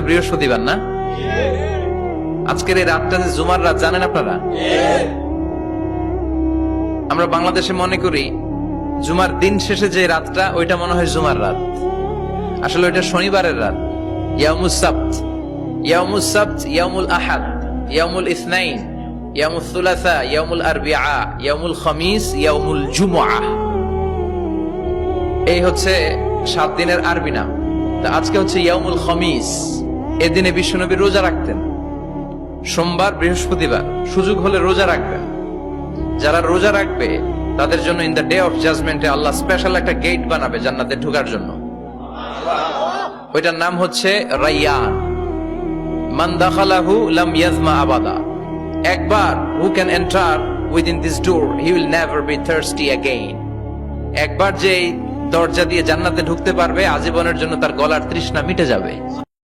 আজকে বৃহস্পতিবার না? আজকের এই রাতটা যে জুমার রাত, জানেন আপনারা? আমরা বাংলাদেশে মনে করি জুমার দিন শেষে যে রাতটা, ওইটা মনে হয় জুমার রাত। আসলে ওইটা শনিবারের রাত। ইয়াউমুস সাবত, ইয়াউমুস সাবত, ইয়াউমুল আহাদ, ইয়াউমুল ইসনাইন, ইয়াউমুল সুলাসা, ইয়াউমুল আরবিআ, ইয়াউমুল খামিস, ইয়াউমুল জুমআহ। এই হচ্ছে 7 দিনের আরবি নাম। তা আজকে হচ্ছে ইয়াউমুল খামিস। এদিনে বিশ্বনবী রোজা রাখতেন। সোমবার, বৃহস্পতিবার সুযোগ হলে রোজা রাখবেন। যারা রোজা রাখবে তাদের জন্য ইন দ্য ডে অফ জাজমেন্টে আল্লাহ স্পেশাল একটা গেট বানাবে জান্নাতে ঢোকার জন্য। ওইটার নাম হচ্ছে রাইয়ান। মান দাখালাহু লাম ইয়াজমা আবাদা। একবার who can enter within this door he will never be thirsty again. একবার যে দরজা দিয়ে জান্নাতে ঢুকতে পারবে, আজীবনের জন্য তার গলার তৃষ্ণা মিটে যাবে।